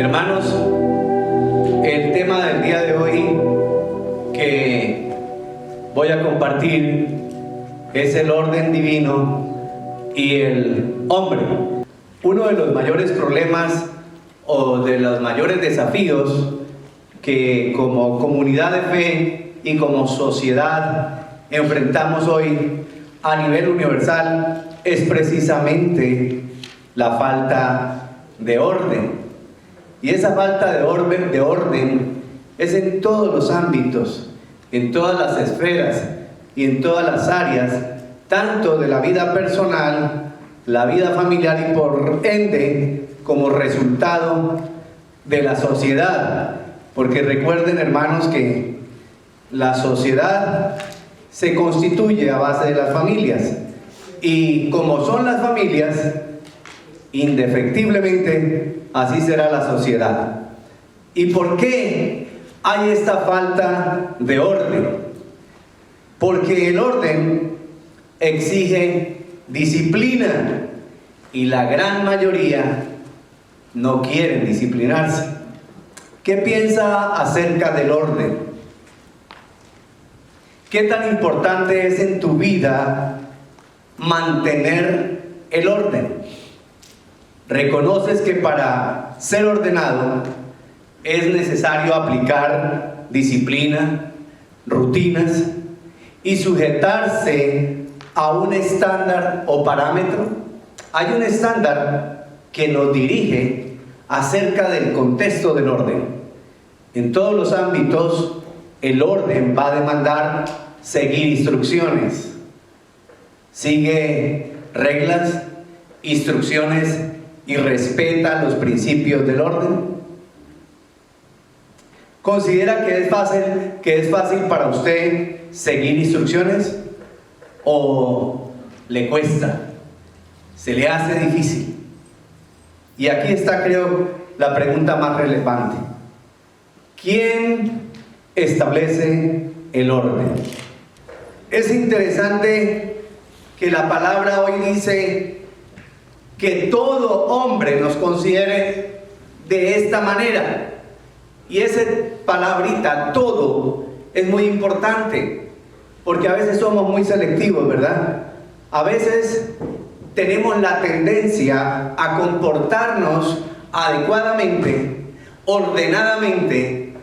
Hermanos, el tema del día de hoy que voy a compartir es el orden divino y el hombre. Uno de los mayores problemas o de los mayores desafíos que como comunidad de fe y como sociedad enfrentamos hoy a nivel universal es precisamente la falta de orden. Y esa falta de orden es en todos los ámbitos, en todas las esferas y en todas las áreas, tanto de la vida personal, la vida familiar y por ende como resultado de la sociedad. Porque recuerden, hermanos, que la sociedad se constituye a base de las familias. Y como son las familias, indefectiblemente así será la sociedad. ¿Y por qué hay esta falta de orden? Porque el orden exige disciplina y la gran mayoría no quieren disciplinarse. ¿Qué piensa acerca del orden? ¿Qué tan importante es en tu vida mantener el orden? ¿Reconoces que para ser ordenado es necesario aplicar disciplina, rutinas y sujetarse a un estándar o parámetro? Hay un estándar que nos dirige acerca del contexto del orden. En todos los ámbitos, el orden va a demandar seguir instrucciones. Sigue reglas, instrucciones y respeta los principios del orden. ¿Considera que es fácil para usted seguir instrucciones o le cuesta? ¿Se le hace difícil? Y aquí está, creo, la pregunta más relevante. ¿Quién establece el orden? Es interesante que la palabra hoy dice que todo hombre nos considere de esta manera. Y esa palabrita, todo, es muy importante, porque a veces somos muy selectivos, ¿verdad? A veces tenemos la tendencia a comportarnos adecuadamente, ordenadamente,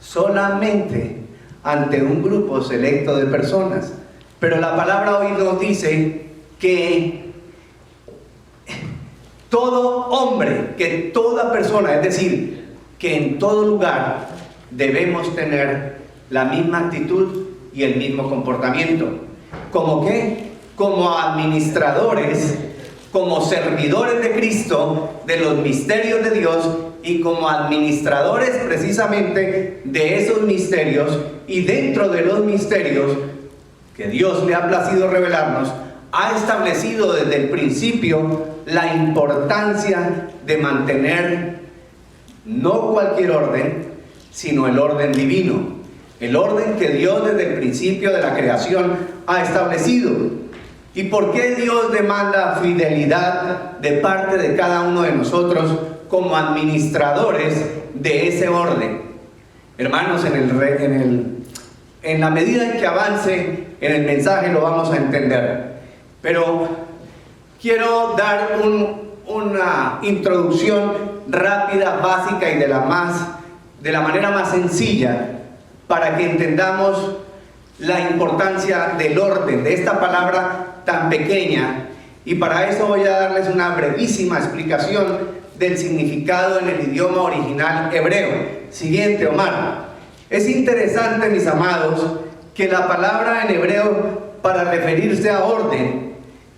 solamente ante un grupo selecto de personas. Pero la palabra hoy nos dice que todo hombre, que toda persona, es decir, que en todo lugar debemos tener la misma actitud y el mismo comportamiento. ¿Cómo qué? Como administradores, como servidores de Cristo, de los misterios de Dios, y como administradores precisamente de esos misterios, y dentro de los misterios que Dios le ha placido revelarnos, ha establecido desde el principio la importancia de mantener no cualquier orden, sino el orden divino, el orden que Dios desde el principio de la creación ha establecido. ¿Y por qué Dios demanda fidelidad de parte de cada uno de nosotros como administradores de ese orden? Hermanos, en la medida en que avance en el mensaje lo vamos a entender. Pero quiero dar una introducción rápida, básica y de la manera más sencilla para que entendamos la importancia del orden, de esta palabra tan pequeña. Y para eso voy a darles una brevísima explicación del significado en el idioma original hebreo. Siguiente, Omar. Es interesante, mis amados, que la palabra en hebreo para referirse a orden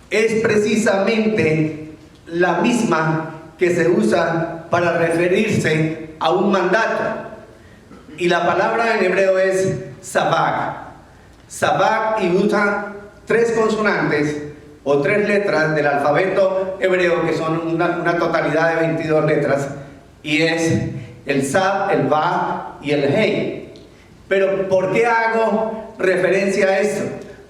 es precisamente la misma que se usa para referirse a un mandato. Y la palabra en hebreo es sabak. Sabak, y usa 3 consonantes o 3 letras del alfabeto hebreo, que son una totalidad de 22 letras, y es el sab, el ba y el hey. Pero ¿por qué hago referencia a esto?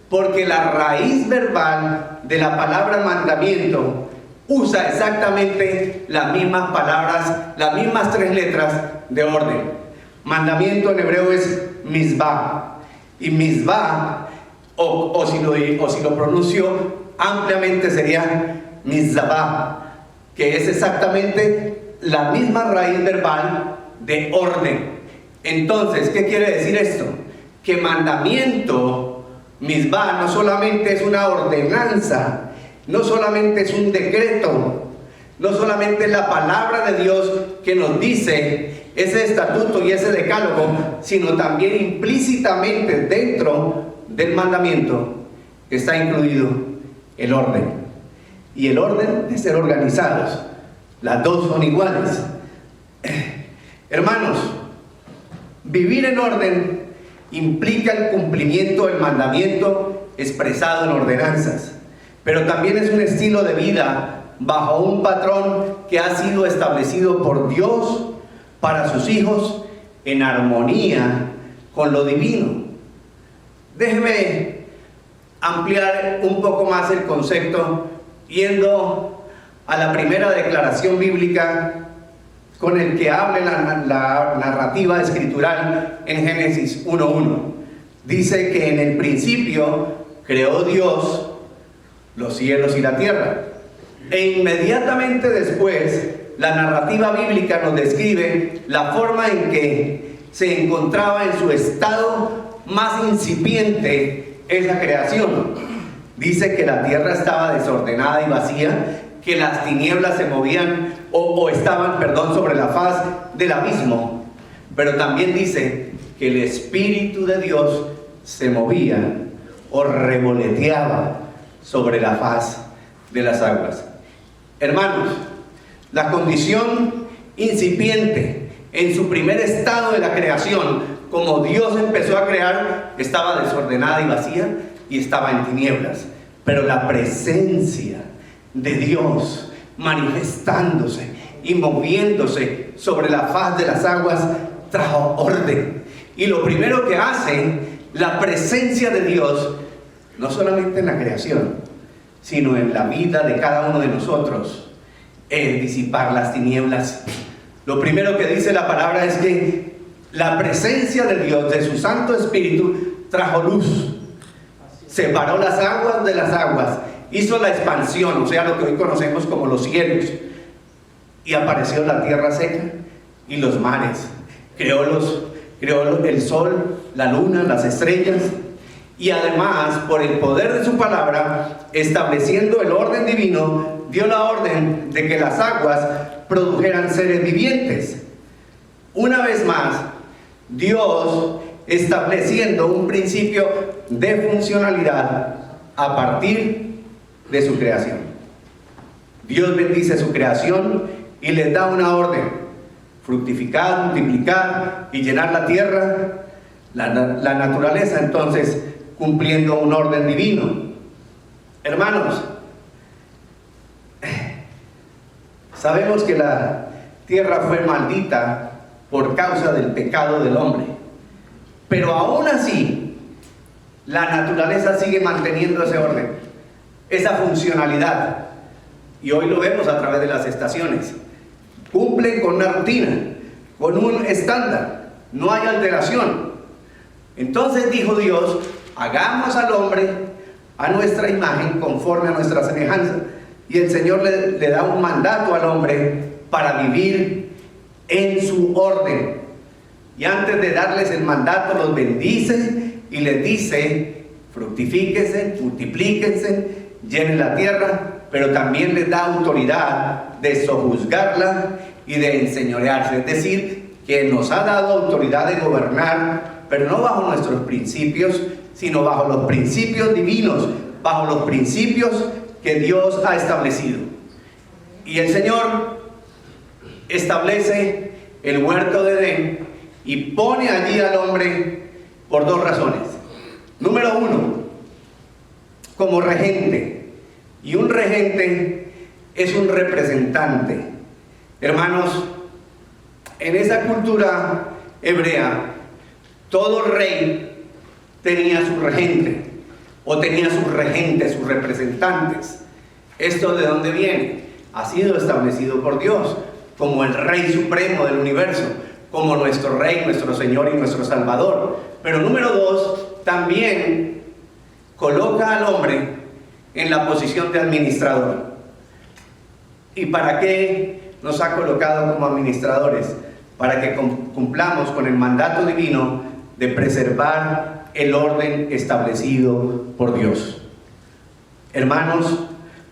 Porque la raíz verbal de la palabra mandamiento usa exactamente las mismas palabras, las mismas 3 letras de orden. Mandamiento en hebreo es misbah. Y misbah, o si lo pronuncio ampliamente, sería mizabah, que es exactamente la misma raíz verbal de orden. Entonces, ¿qué quiere decir esto? Que mandamiento, misbah, no solamente es una ordenanza, no solamente es un decreto, no solamente es la palabra de Dios que nos dice ese estatuto y ese decálogo, sino también implícitamente dentro del mandamiento está incluido el orden. Y el orden de ser organizados. Las dos son iguales. Hermanos, vivir en orden implica el cumplimiento del mandamiento expresado en ordenanzas, pero también es un estilo de vida bajo un patrón que ha sido establecido por Dios para sus hijos en armonía con lo divino. Déjeme ampliar un poco más el concepto yendo a la primera declaración bíblica con el que habla la narrativa escritural en Génesis 1:1. Dice que en el principio creó Dios los cielos y la tierra. E inmediatamente después, la narrativa bíblica nos describe la forma en que se encontraba en su estado más incipiente esa creación. Dice que la tierra estaba desordenada y vacía, que las tinieblas se movían estaban sobre la faz del abismo. Pero también dice que el Espíritu de Dios se movía o revoloteaba sobre la faz de las aguas. Hermanos, la condición incipiente en su primer estado de la creación, como Dios empezó a crear, estaba desordenada y vacía y estaba en tinieblas. Pero la presencia de Dios manifestándose y moviéndose sobre la faz de las aguas trajo orden. Y lo primero que hace la presencia de Dios, no solamente en la creación, sino en la vida de cada uno de nosotros, es disipar las tinieblas. Lo primero que dice la palabra es que la presencia de Dios, de su Santo Espíritu, trajo luz, separó las aguas de las aguas, hizo la expansión, o sea, lo que hoy conocemos como los cielos, y apareció la tierra seca y los mares, creó el sol, la luna, las estrellas, y además, por el poder de su palabra, estableciendo el orden divino, dio la orden de que las aguas produjeran seres vivientes. Una vez más, Dios estableciendo un principio de funcionalidad a partir de su creación. Dios bendice su creación y les da una orden: fructificar, multiplicar y llenar la tierra. La naturaleza entonces cumpliendo un orden divino. Hermanos, sabemos que la tierra fue maldita por causa del pecado del hombre, pero aún así la naturaleza sigue manteniendo ese orden, esa funcionalidad, y hoy lo vemos a través de las estaciones. Cumplen con una rutina, con un estándar, no hay alteración. Entonces dijo Dios: hagamos al hombre a nuestra imagen, conforme a nuestra semejanza. Y el Señor le da un mandato al hombre para vivir en su orden. Y antes de darles el mandato, los bendice y les dice: fructifíquense, multiplíquense, llenen la tierra, pero también les da autoridad de sojuzgarla y de enseñorearse. Es decir, que nos ha dado autoridad de gobernar, pero no bajo nuestros principios, sino bajo los principios divinos, bajo los principios que Dios ha establecido. Y el Señor establece el huerto de Edén y pone allí al hombre por dos razones. Número uno, como regente. Y un regente es un representante. Hermanos, en esa cultura hebrea, todo rey tenía su regente, o tenía sus regentes, sus representantes. ¿Esto de dónde viene? ha sido establecido por Dios como el Rey Supremo del universo, como nuestro Rey, nuestro Señor y nuestro Salvador. Pero número 2, también coloca al hombre en la posición de administrador. ¿Y para qué nos ha colocado como administradores? Para que cumplamos con el mandato divino de preservar el orden establecido por Dios. Hermanos,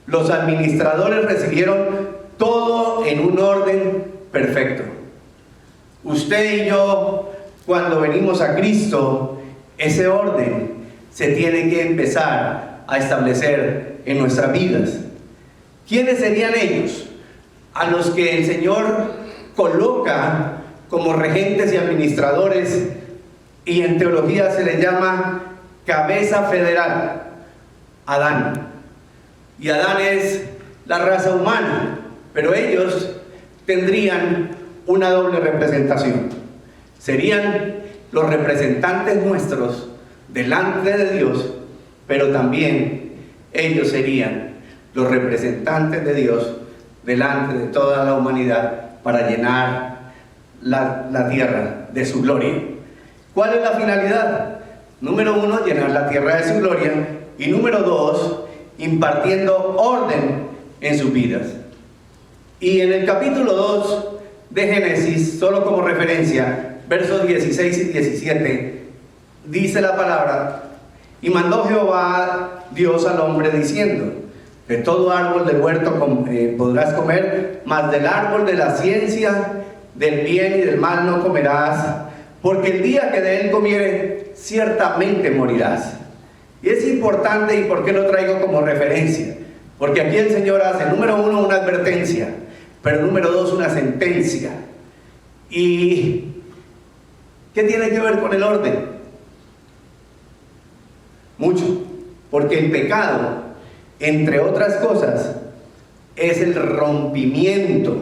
los administradores recibieron todo en un orden perfecto. Usted y yo, cuando venimos a Cristo, ese orden se tiene que empezar a establecer en nuestras vidas. ¿Quiénes serían ellos? A los que el Señor coloca como regentes y administradores, y en teología se les llama cabeza federal, Adán. Y Adán es la raza humana, pero ellos tendrían una doble representación. Serían los representantes nuestros delante de Dios, pero también ellos serían los representantes de Dios delante de toda la humanidad para llenar la tierra de su gloria. ¿Cuál es la finalidad? Número 1, llenar la tierra de su gloria, y número 2, impartiendo orden en sus vidas. Y en el capítulo 2 de Génesis, solo como referencia, versos 16 y 17, dice la palabra: y mandó Jehová Dios al hombre diciendo: de todo árbol del huerto podrás comer, mas del árbol de la ciencia del bien y del mal no comerás, porque el día que de él comiere, ciertamente morirás. Y es importante, ¿y por qué lo traigo como referencia? Porque aquí el Señor hace, número 1, una advertencia, pero número 2, una sentencia. ¿Y qué tiene que ver con el orden? Mucho, porque el pecado, entre otras cosas, es el rompimiento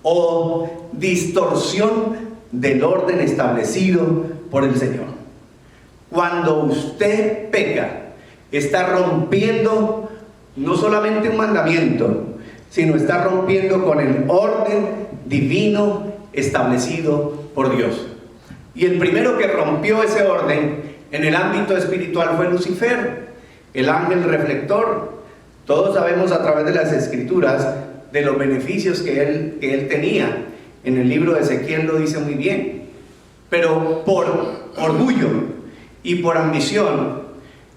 o distorsión del orden establecido por el Señor. Cuando usted peca, está rompiendo no solamente un mandamiento, sino está rompiendo con el orden divino establecido por Dios. Y el primero que rompió ese orden en el ámbito espiritual fue Lucifer, el ángel reflector. Todos sabemos a través de las Escrituras de los beneficios que él tenía. En el libro de Ezequiel lo dice muy bien. Pero por orgullo y por ambición,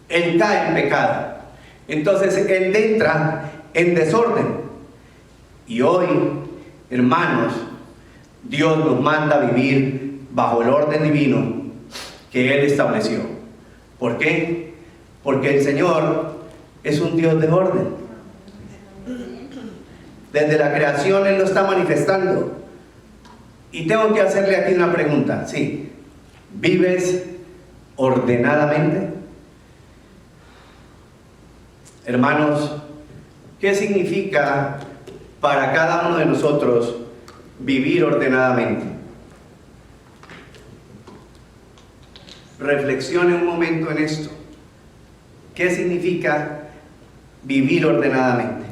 él cae en pecado. Entonces él entra en desorden. Y hoy, hermanos, Dios nos manda a vivir bajo el orden divino que Él estableció. ¿Por qué? Porque el Señor es un Dios de orden. Desde la creación Él lo está manifestando. Y tengo que hacerle aquí una pregunta. Sí, ¿vives ordenadamente? Hermanos, ¿qué significa para cada uno de nosotros vivir ordenadamente? Reflexione un momento en esto. ¿Qué significa vivir ordenadamente?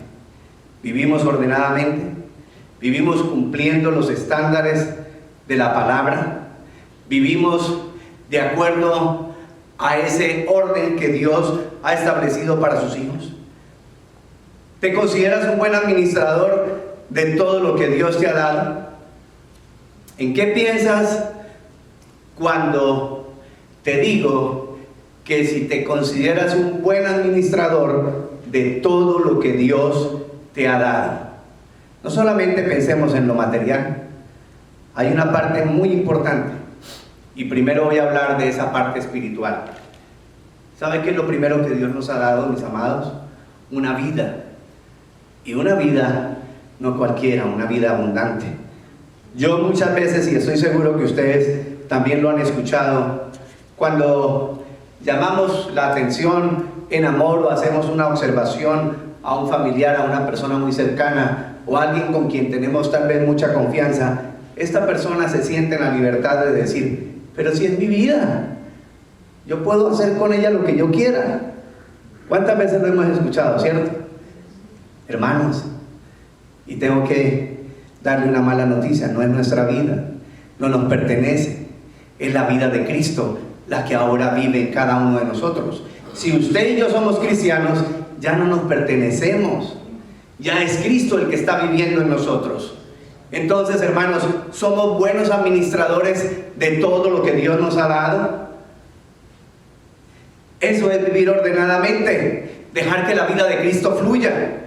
¿Vivimos ordenadamente? ¿Vivimos cumpliendo los estándares de la palabra? ¿Vivimos de acuerdo a ese orden que Dios ha establecido para sus hijos? ¿Te consideras un buen administrador de todo lo que Dios te ha dado? ¿En qué piensas cuando te digo que si te consideras un buen administrador de todo lo que Dios te ha dado? No solamente pensemos en lo material, hay una parte muy importante, y primero voy a hablar de esa parte espiritual. ¿Sabe qué es lo primero que Dios nos ha dado, mis amados? Una vida. Y una vida no cualquiera, una vida abundante. Yo muchas veces, y estoy seguro que ustedes también lo han escuchado, cuando llamamos la atención en amor o hacemos una observación a un familiar, a una persona muy cercana o a alguien con quien tenemos tal vez mucha confianza, esta persona se siente en la libertad de decir: pero si es mi vida, yo puedo hacer con ella lo que yo quiera. ¿Cuántas veces lo hemos escuchado, cierto? Hermanos, Y tengo que darle una mala noticia: no es nuestra vida, no nos pertenece, es la vida de Cristo la que ahora vive en cada uno de nosotros. Si usted y yo somos cristianos, ya no nos pertenecemos, ya es Cristo el que está viviendo en nosotros. Entonces, hermanos, somos buenos administradores de todo lo que Dios nos ha dado. Eso es vivir ordenadamente, dejar que la vida de Cristo fluya.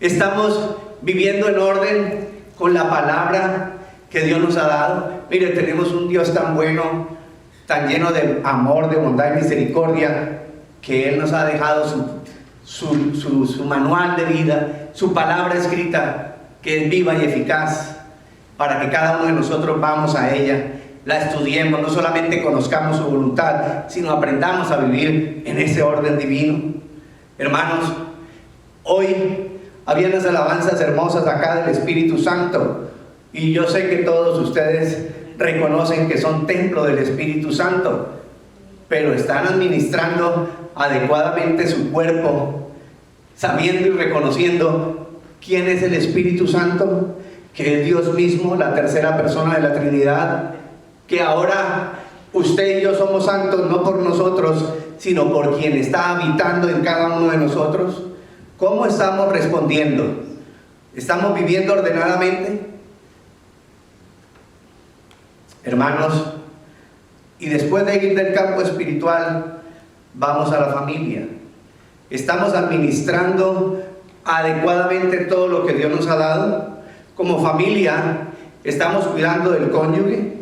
Estamos viviendo en orden con la palabra que Dios nos ha dado. Mire, tenemos un Dios tan bueno, tan lleno de amor, de bondad y misericordia, que Él nos ha dejado su manual de vida, su palabra escrita, que es viva y eficaz, para que cada uno de nosotros vamos a ella, la estudiemos, no solamente conozcamos su voluntad, sino aprendamos a vivir en ese orden divino. Hermanos, hoy había unas alabanzas hermosas acá del Espíritu Santo, y yo sé que todos ustedes reconocen que son templo del Espíritu Santo, pero están administrando adecuadamente su cuerpo, sabiendo y reconociendo quién es el Espíritu Santo, que es Dios mismo, la tercera persona de la Trinidad, que ahora usted y yo somos santos no por nosotros, sino por quien está habitando en cada uno de nosotros. ¿Cómo estamos respondiendo? ¿Estamos viviendo ordenadamente? Hermanos, y después de ir del campo espiritual, vamos a la familia. ¿Estamos administrando adecuadamente todo lo que Dios nos ha dado? Como familia, ¿estamos cuidando del cónyuge?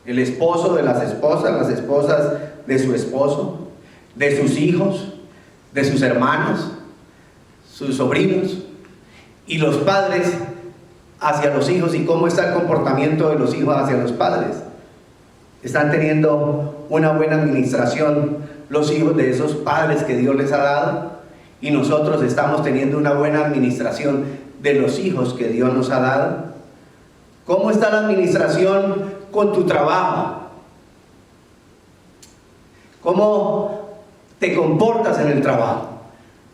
El esposo de las esposas de su esposo, de sus hijos, de sus hermanos, sus sobrinos, y los padres hacia los hijos. ¿Y cómo está el comportamiento de los hijos hacia los padres? ¿Están teniendo una buena administración los hijos de esos padres que Dios les ha dado? Y nosotros estamos teniendo una buena administración de los hijos que Dios nos ha dado. ¿Cómo está la administración con tu trabajo? ¿Cómo te comportas en el trabajo?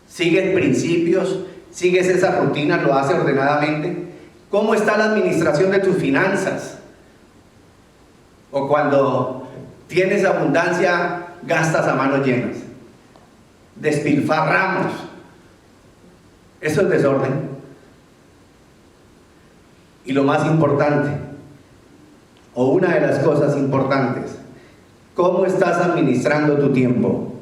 ¿Sigues principios? ¿Sigues esa rutina? ¿Lo haces ordenadamente? ¿Cómo está la administración de tus finanzas? O cuando tienes abundancia, gastas a manos llenas, despilfarramos. Eso es desorden. Y lo más importante, o una de las cosas importantes, ¿cómo estás administrando tu tiempo?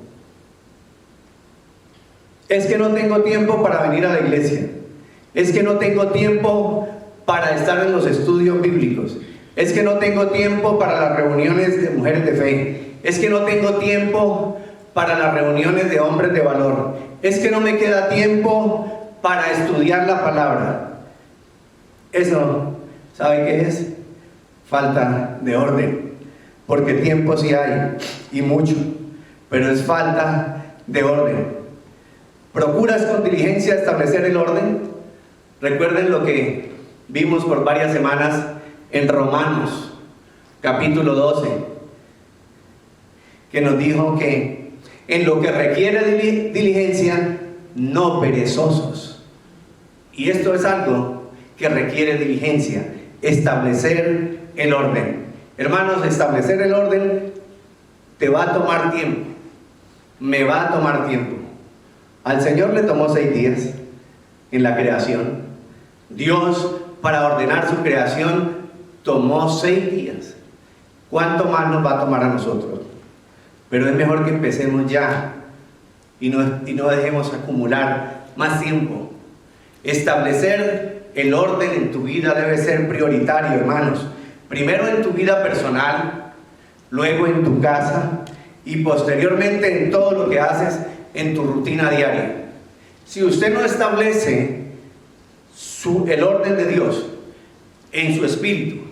Es que no tengo tiempo para venir a la iglesia. Es que no tengo tiempo para estar en los estudios bíblicos. Es que no tengo tiempo para las reuniones de mujeres de fe. Es que no tengo tiempo para las reuniones de hombres de valor. Es que no me queda tiempo para estudiar la palabra. Eso, ¿sabe qué es? Falta de orden. Porque tiempo sí hay, y mucho, pero es falta de orden. ¿Procuras con diligencia establecer el orden? Recuerden lo que vimos por varias semanas en Romanos, capítulo 12, que nos dijo que en lo que requiere diligencia, no perezosos. Y esto es algo que requiere diligencia, establecer el orden. Hermanos, establecer el orden te va a tomar tiempo, me va a tomar tiempo. Al Señor le tomó 6 días en la creación. Dios, para ordenar su creación, tomó 6 días. ¿Cuánto más nos va a tomar a nosotros? Pero es mejor que empecemos ya y no dejemos acumular más tiempo. Establecer el orden en tu vida debe ser prioritario, hermanos. Primero en tu vida personal, luego en tu casa y posteriormente en todo lo que haces en tu rutina diaria. Si usted no establece el orden de Dios en su espíritu,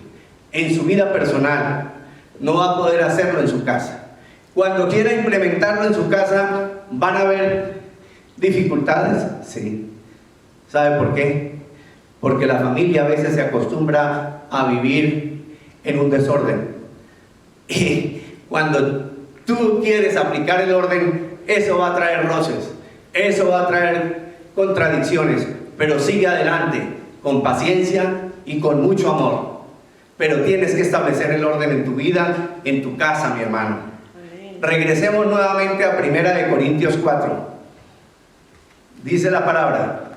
en su vida personal, no va a poder hacerlo en su casa. Cuando quiera implementarlo en su casa, ¿van a haber dificultades? Sí. ¿Sabe por qué? Porque la familia a veces se acostumbra a vivir en un desorden. Y cuando tú quieres aplicar el orden, eso va a traer roces, eso va a traer contradicciones, pero sigue adelante, con paciencia y con mucho amor. Pero tienes que establecer el orden en tu vida, en tu casa, mi hermano. Regresemos nuevamente a 1 Corintios 4. Dice la palabra: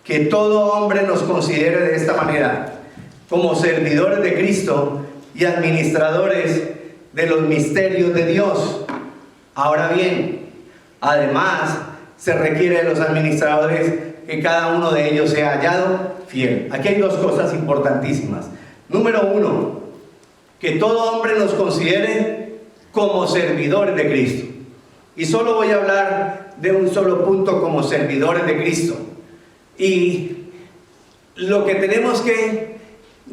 que todo hombre nos considere de esta manera, como servidores de Cristo y administradores de los misterios de Dios. Ahora bien, además se requiere de los administradores que cada uno de ellos sea hallado fiel. Aquí hay dos cosas importantísimas. Número uno, que todo hombre nos considere como servidores de Cristo. Y solo voy a hablar de un solo punto: como servidores de Cristo. Y lo que tenemos que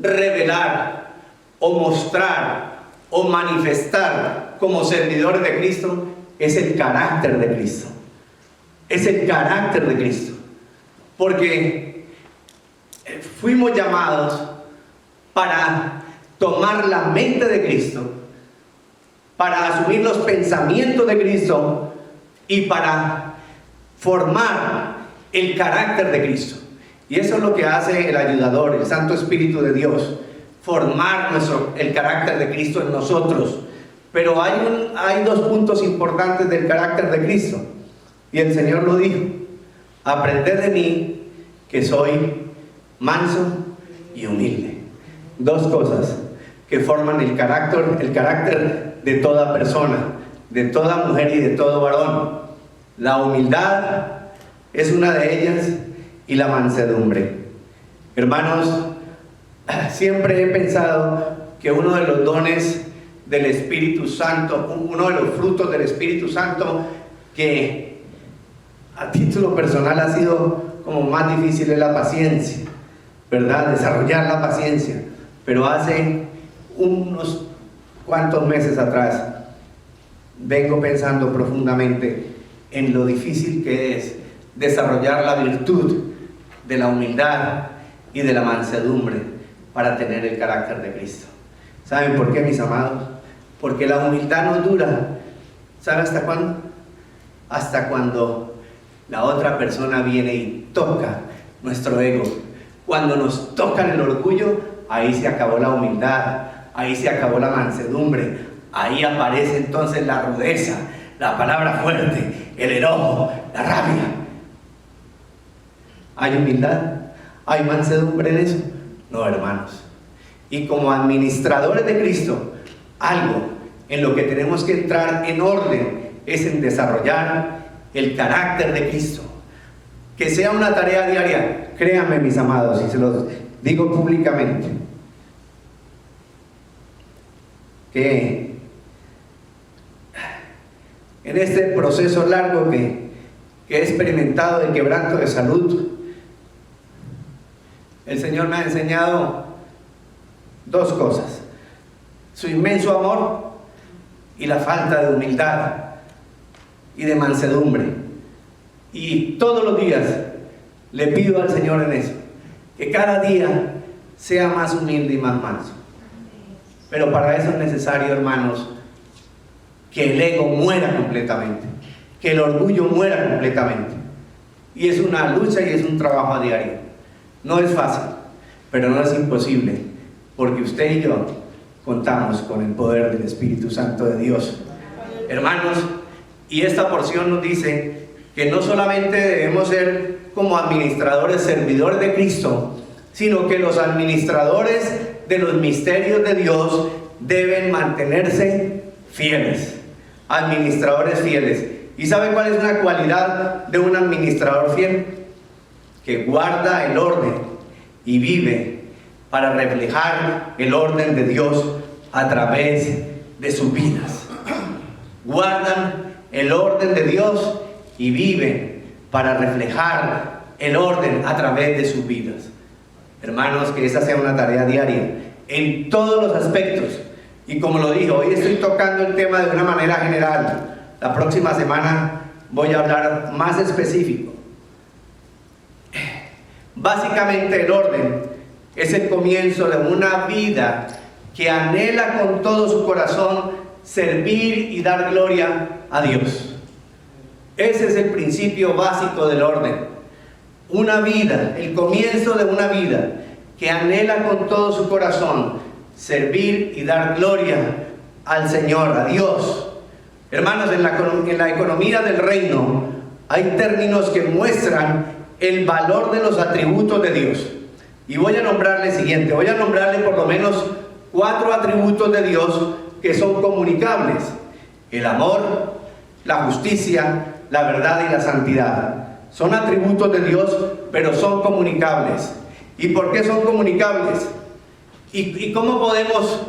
revelar o mostrar o manifestar como servidores de Cristo es el carácter de Cristo. Es el carácter de Cristo. Porque fuimos llamados para tomar la mente de Cristo, para asumir los pensamientos de Cristo y para formar el carácter de Cristo. Y eso es lo que hace el ayudador, el Santo Espíritu de Dios, formar el carácter de Cristo en nosotros. Pero hay dos puntos importantes del carácter de Cristo, y el Señor lo dijo: aprended de mí, que soy manso y humilde. Dos cosas que forman el carácter de toda persona, de toda mujer y de todo varón. La humildad es una de ellas, y la mansedumbre. Hermanos, siempre he pensado que uno de los dones del Espíritu Santo, uno de los frutos del Espíritu Santo que a título personal ha sido como más difícil, es la paciencia, ¿verdad? Desarrollar la paciencia. Pero hace unos cuantos meses atrás vengo pensando profundamente en lo difícil que es desarrollar la virtud de la humildad y de la mansedumbre para tener el carácter de Cristo. ¿Saben por qué, mis amados? Porque la humildad no dura. ¿Sabe hasta cuándo? Hasta cuando la otra persona viene y toca nuestro ego. Cuando nos tocan el orgullo, ahí se acabó la humildad, ahí se acabó la mansedumbre, ahí aparece entonces la rudeza, la palabra fuerte, el enojo, la rabia. ¿Hay humildad? ¿Hay mansedumbre en eso? No, hermanos. Y como administradores de Cristo, algo en lo que tenemos que entrar en orden es en desarrollar el carácter de Cristo. Que sea una tarea diaria. Créanme, mis amados, y se los digo públicamente, que en este proceso largo que he experimentado de quebranto de salud, el Señor me ha enseñado dos cosas: su inmenso amor y la falta de humildad y de mansedumbre. Y todos los días le pido al Señor en eso, que cada día sea más humilde y más manso. Pero para eso es necesario, hermanos, que el ego muera completamente, que el orgullo muera completamente. Y es una lucha y es un trabajo a diario. No es fácil, pero no es imposible, porque usted y yo contamos con el poder del Espíritu Santo de Dios. Hermanos, y esta porción nos dice que no solamente debemos ser como administradores, servidores de Cristo, sino que los administradores de los misterios de Dios deben mantenerse fieles. Administradores fieles. ¿Y sabe cuál es una cualidad de un administrador fiel? Que guarda el orden y vive para reflejar el orden de Dios a través de sus vidas. Guardan el orden de Dios y viven para reflejar el orden a través de sus vidas. Hermanos, que esa sea una tarea diaria en todos los aspectos. Y como lo dije, hoy estoy tocando el tema de una manera general. La próxima semana voy a hablar más específico. Básicamente el orden es el comienzo de una vida que anhela con todo su corazón servir y dar gloria a Dios. Ese es el principio básico del orden. una vida, el comienzo de una vida que anhela con todo su corazón servir y dar gloria al Señor, a Dios. Hermanos, en la economía del reino hay términos que muestran el valor de los atributos de Dios. Y voy a nombrarle voy a nombrarle por lo menos 4 atributos de Dios que son comunicables: el amor, la justicia, la verdad y la santidad. Son atributos de Dios, pero son comunicables. ¿Y por qué son comunicables? ¿Y cómo podemos?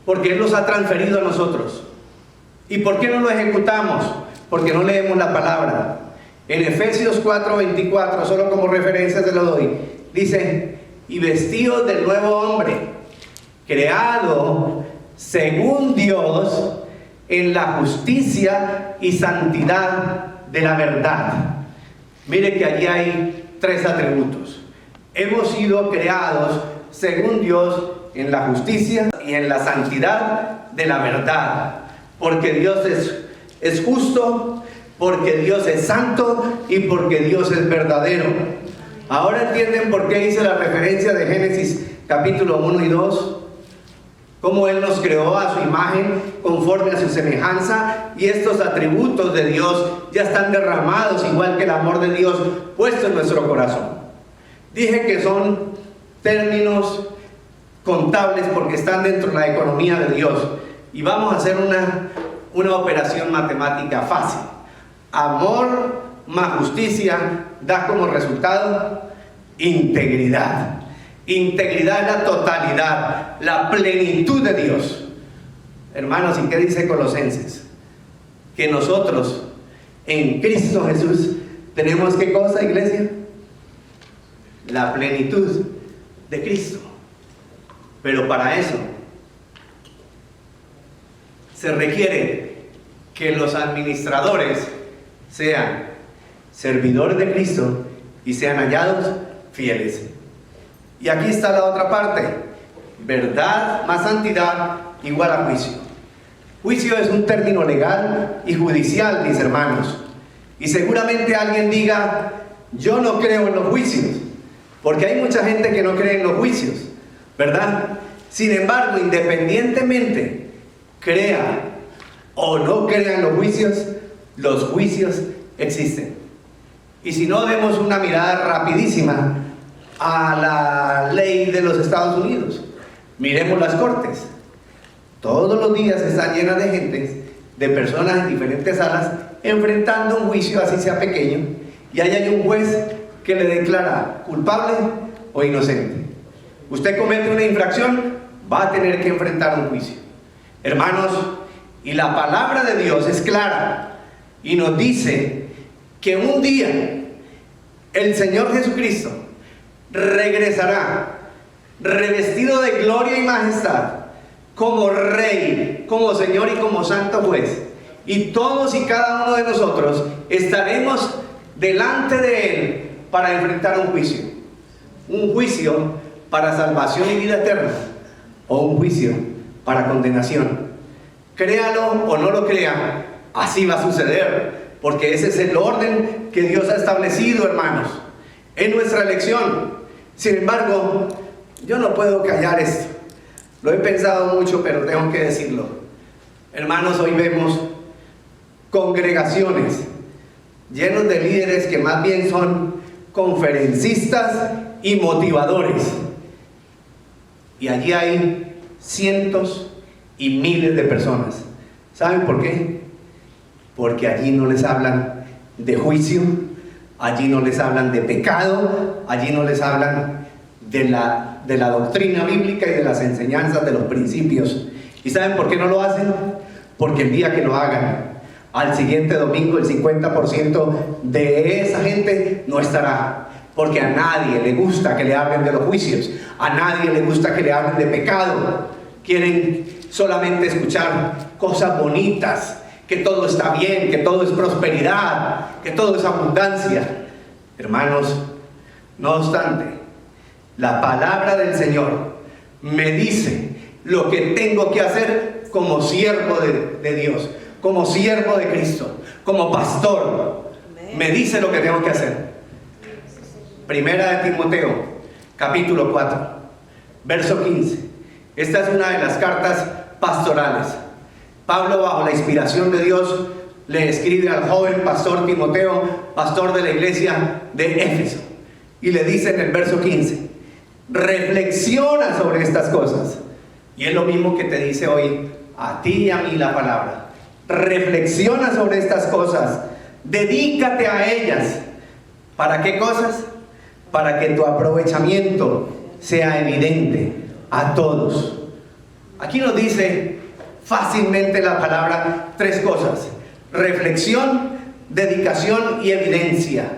Porque Él los ha transferido a nosotros. ¿Y por qué no lo ejecutamos? Porque no leemos la palabra. En Efesios 4:24, solo como referencia se lo doy, dice: y vestidos del nuevo hombre, creado según Dios en la justicia y santidad de la verdad. Mire que allí hay 3 atributos. Hemos sido creados según Dios en la justicia y en la santidad de la verdad. Porque Dios es justo, porque Dios es santo y porque Dios es verdadero. Ahora entienden por qué hice la referencia de Génesis capítulo 1 y 2. Cómo Él nos creó a su imagen, conforme a su semejanza, y estos atributos de Dios ya están derramados, igual que el amor de Dios puesto en nuestro corazón. Dije que son términos contables porque están dentro de la economía de Dios. Y vamos a hacer una operación matemática fácil. Amor más justicia da como resultado integridad. Integridad es la totalidad, la plenitud de Dios. Hermanos, ¿y qué dice Colosenses? Que nosotros en Cristo Jesús tenemos ¿qué cosa, iglesia? La plenitud de Cristo. Pero para eso se requiere que los administradores sean servidores de Cristo y sean hallados fieles. Y aquí está la otra parte: verdad más santidad igual a juicio. Juicio es un término legal y judicial, mis hermanos. Y seguramente alguien diga: yo no creo en los juicios, porque hay mucha gente que no cree en los juicios, ¿verdad? Sin embargo, independientemente crea o no crea en los juicios existen. Y si no, demos una mirada rapidísima a la ley de los Estados Unidos. Miremos las cortes. Todos los días están llenas de gente, de personas en diferentes salas, enfrentando un juicio, así sea pequeño, y ahí hay un juez que le declara culpable o inocente. Usted comete una infracción, va a tener que enfrentar un juicio. Hermanos, y la palabra de Dios es clara y nos dice que un día el Señor Jesucristo regresará revestido de gloria y majestad, como Rey, como Señor y como Santo Juez, y todos y cada uno de nosotros estaremos delante de Él para enfrentar un juicio para salvación y vida eterna, o un juicio para condenación. Créalo o no lo crea, así va a suceder, porque ese es el orden que Dios ha establecido, hermanos, en nuestra elección. Sin embargo, yo no puedo callar esto. Lo he pensado mucho, pero tengo que decirlo. Hermanos, hoy vemos congregaciones llenos de líderes que más bien son conferencistas y motivadores. Y allí hay cientos y miles de personas. ¿Saben por qué? Porque allí no les hablan de juicio, allí no les hablan de pecado, allí no les hablan de la doctrina bíblica y de las enseñanzas, de los principios. ¿Y saben por qué no lo hacen? Porque el día que lo hagan, al siguiente domingo el 50% de esa gente no estará. Porque a nadie le gusta que le hablen de los juicios, a nadie le gusta que le hablen de pecado. Quieren solamente escuchar cosas bonitas, que todo está bien, que todo es prosperidad, que todo es abundancia. Hermanos, no obstante, la palabra del Señor me dice lo que tengo que hacer como siervo de Dios, como siervo de Cristo, como pastor. Me dice lo que tengo que hacer. Primera de Timoteo, capítulo 4, verso 15. Esta es una de las cartas pastorales. Pablo, bajo la inspiración de Dios, le escribe al joven pastor Timoteo, pastor de la iglesia de Éfeso, y le dice en el verso 15: reflexiona sobre estas cosas. Y es lo mismo que te dice hoy a ti y a mí la palabra. Reflexiona sobre estas cosas, dedícate a ellas. ¿Para qué cosas? Para que tu aprovechamiento sea evidente a todos. Aquí nos dice fácilmente la palabra tres cosas: reflexión, dedicación y evidencia.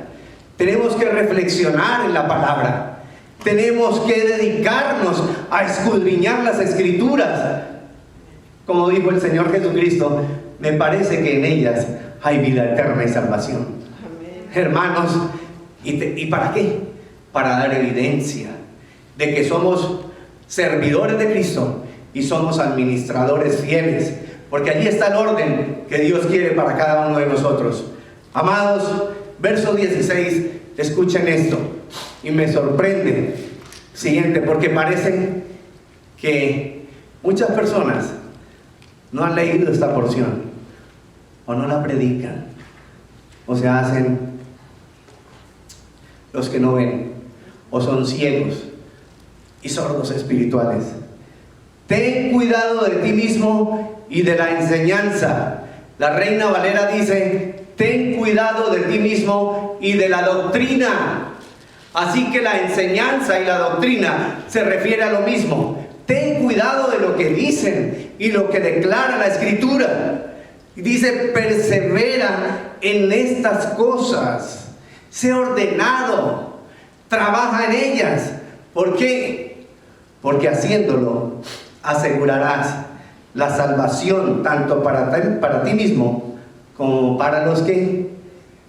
Tenemos que reflexionar en la palabra, tenemos que dedicarnos a escudriñar las escrituras. Como dijo el Señor Jesucristo, me parece que en ellas hay vida eterna y salvación. Amén. Hermanos, ¿y para qué? Para dar evidencia de que somos servidores de Cristo y somos administradores fieles, porque allí está el orden que Dios quiere para cada uno de nosotros. Amados, verso 16, escuchen esto, y me sorprende siguiente, porque parece que muchas personas no han leído esta porción, o no la predican, o se hacen los que no ven, o son ciegos y sordos espirituales. Ten cuidado de ti mismo y de la enseñanza. La Reina Valera dice: ten cuidado de ti mismo y de la doctrina. Así que la enseñanza y la doctrina se refiere a lo mismo. Ten cuidado de lo que dicen y lo que declara la Escritura. Y dice: persevera en estas cosas, sé ordenado, trabaja en ellas. ¿Por qué? Porque haciéndolo asegurarás la salvación tanto para ti mismo como para los que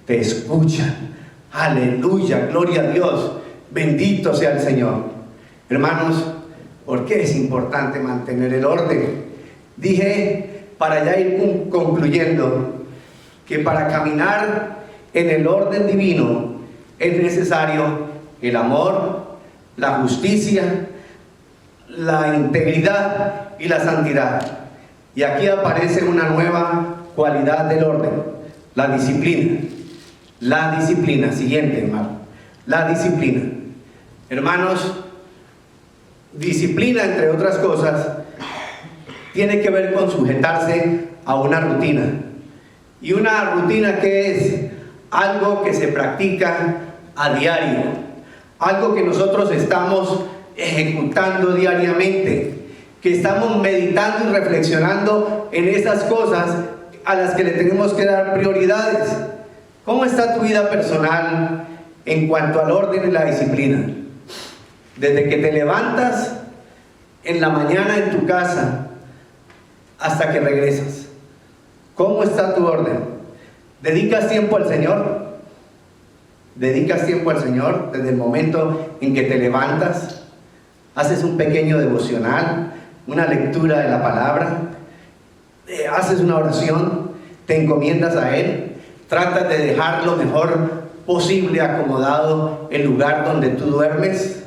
te escuchan. Aleluya, gloria a Dios, bendito sea el Señor. Hermanos, ¿por qué es importante mantener el orden? Dije, para ya ir concluyendo, que para caminar en el orden divino es necesario el amor, la justicia, la integridad y la santidad. Y aquí aparece una nueva cualidad del orden: la disciplina. La disciplina, siguiente, hermano. La disciplina. Hermanos, disciplina, entre otras cosas, tiene que ver con sujetarse a una rutina. Y una rutina que es algo que se practica a diario, algo que nosotros estamos ejecutando diariamente, que estamos meditando y reflexionando en esas cosas a las que le tenemos que dar prioridades. ¿Cómo está tu vida personal en cuanto al orden y la disciplina? Desde que te levantas en la mañana en tu casa hasta que regresas, ¿cómo está tu orden? ¿Dedicas tiempo al Señor? ¿Dedicas tiempo al Señor desde el momento en que te levantas? ¿Haces un pequeño devocional, una lectura de la palabra? ¿Haces una oración? ¿Te encomiendas a Él? ¿Tratas de dejar lo mejor posible acomodado el lugar donde tú duermes?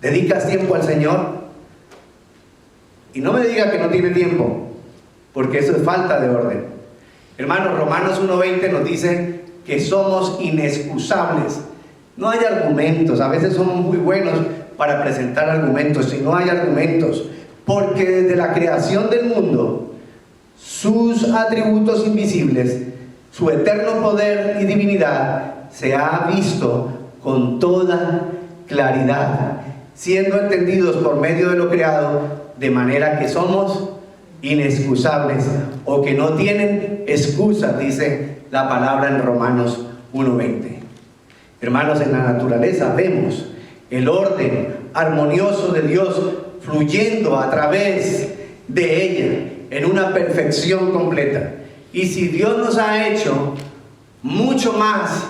¿Dedicas tiempo al Señor? Y no me diga que no tiene tiempo, porque eso es falta de orden. Hermanos, Romanos 1:20 nos dice que somos inexcusables. No hay argumentos. A veces somos muy buenos para presentar argumentos, y no hay argumentos, porque desde la creación del mundo, sus atributos invisibles, su eterno poder y divinidad se ha visto con toda claridad, siendo entendidos por medio de lo creado, de manera que somos inexcusables, o que no tienen excusa, dice la palabra en Romanos 1:20. Hermanos, en la naturaleza vemos el orden armonioso de Dios fluyendo a través de ella en una perfección completa. Y si Dios nos ha hecho mucho más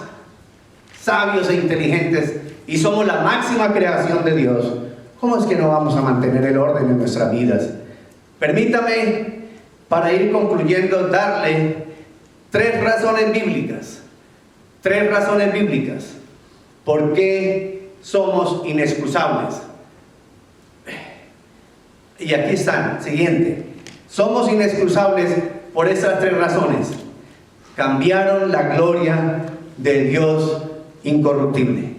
sabios e inteligentes y somos la máxima creación de Dios, ¿cómo es que no vamos a mantener el orden en nuestras vidas? 3 razones bíblicas por qué somos inexcusables. Y aquí están, siguiente. Somos inexcusables por estas 3 razones. Cambiaron la gloria de Dios incorruptible.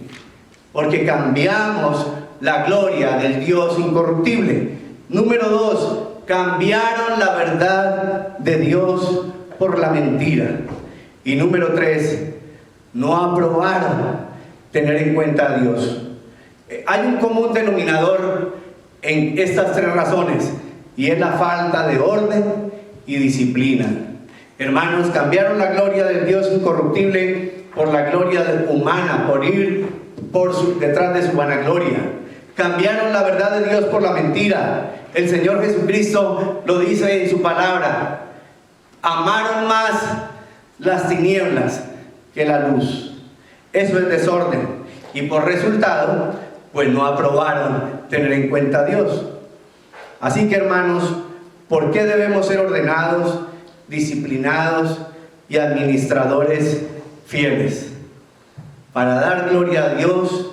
Porque cambiamos la gloria del Dios incorruptible. Número 2, cambiaron la verdad de Dios por la mentira. Y número 3, no aprobaron tener en cuenta a Dios. Hay un común denominador en estas 3 razones, y es la falta de orden y disciplina. Hermanos, cambiaron la gloria del Dios incorruptible por la gloria humana, por ir detrás de su vanagloria. Cambiaron la verdad de Dios por la mentira. El Señor Jesucristo lo dice en su palabra: amaron más las tinieblas que la luz. Eso es desorden, y por resultado, pues no aprobaron tener en cuenta a Dios. Así que, hermanos, ¿por qué debemos ser ordenados, disciplinados y administradores fieles? Para dar gloria a Dios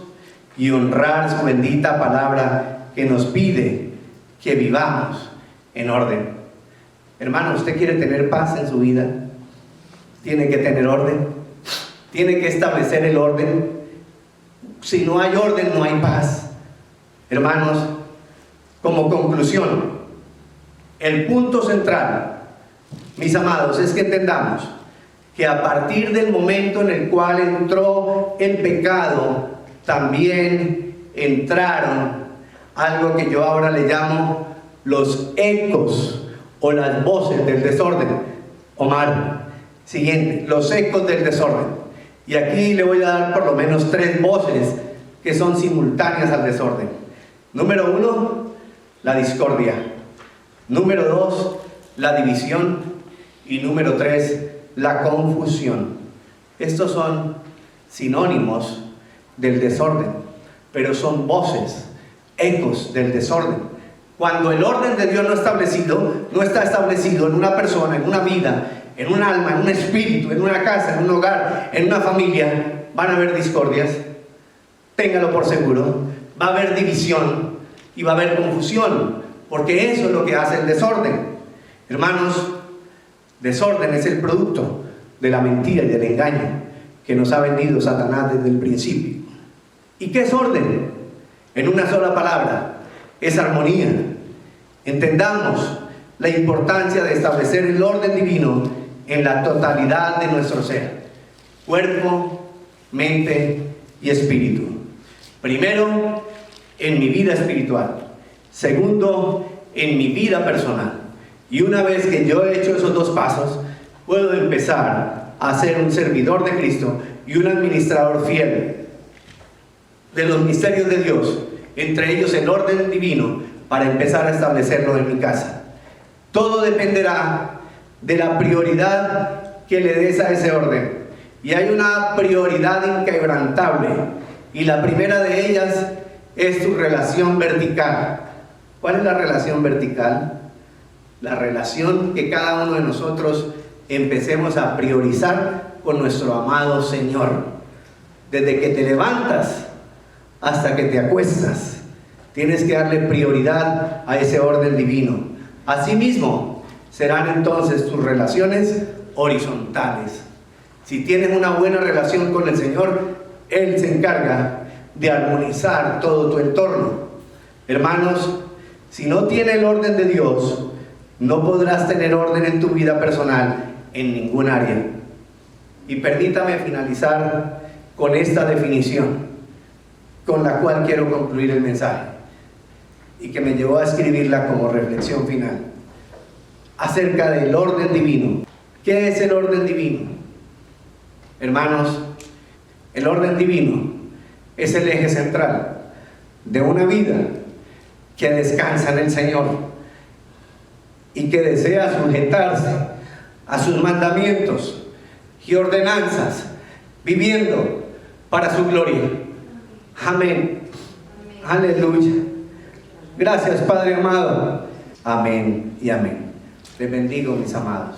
y honrar su bendita palabra, que nos pide que vivamos en orden. Hermano, ¿usted quiere tener paz en su vida? Tiene que tener orden, tiene que establecer el orden. Si no hay orden, no hay paz. Hermanos, como conclusión, el punto central, mis amados, es que entendamos que a partir del momento en el cual entró el pecado, también entraron algo que yo ahora le llamo los ecos o las voces del desorden. Omar, siguiente, los ecos del desorden. Y aquí le voy a dar por lo menos 3 voces que son simultáneas al desorden. Número 1, la discordia. Número 2, la división. Y número 3, la confusión. Estos son sinónimos del desorden, pero son voces, ecos del desorden. Cuando el orden de Dios no está establecido en una persona, en una vida, en un alma, en un espíritu, en una casa, en un hogar, en una familia, van a haber discordias. Téngalo por seguro. Va a haber división y va a haber confusión, porque eso es lo que hace el desorden. Hermanos, desorden es el producto de la mentira y del engaño que nos ha vendido Satanás desde el principio. ¿Y qué es orden? En una sola palabra, es armonía. Entendamos la importancia de establecer el orden divino en la totalidad de nuestro ser: cuerpo, mente y espíritu. Primero, en mi vida espiritual. Segundo, en mi vida personal. Y una vez que yo he hecho esos 2 pasos, puedo empezar a ser un servidor de Cristo y un administrador fiel de los misterios de Dios, entre ellos el orden divino, para empezar a establecerlo en mi casa. Todo dependerá de la prioridad que le des a ese orden. Y hay una prioridad inquebrantable, y la primera de ellas es tu relación vertical. ¿Cuál es la relación vertical? La relación que cada uno de nosotros empecemos a priorizar con nuestro amado Señor. Desde que te levantas hasta que te acuestas, tienes que darle prioridad a ese orden divino. Asimismo, serán entonces tus relaciones horizontales. Si tienes una buena relación con el Señor, Él se encarga de armonizar todo tu entorno. Hermanos, si no tienes el orden de Dios, no podrás tener orden en tu vida personal en ningún área. Y permítame finalizar con esta definición, con la cual quiero concluir el mensaje, y que me llevó a escribirla como reflexión final, acerca del orden divino. ¿Qué es el orden divino? Hermanos, el orden divino es el eje central de una vida que descansa en el Señor y que desea sujetarse a sus mandamientos y ordenanzas, viviendo para su gloria. Amén. Aleluya. Gracias, Padre amado. Amén y amén. Les bendigo, mis amados.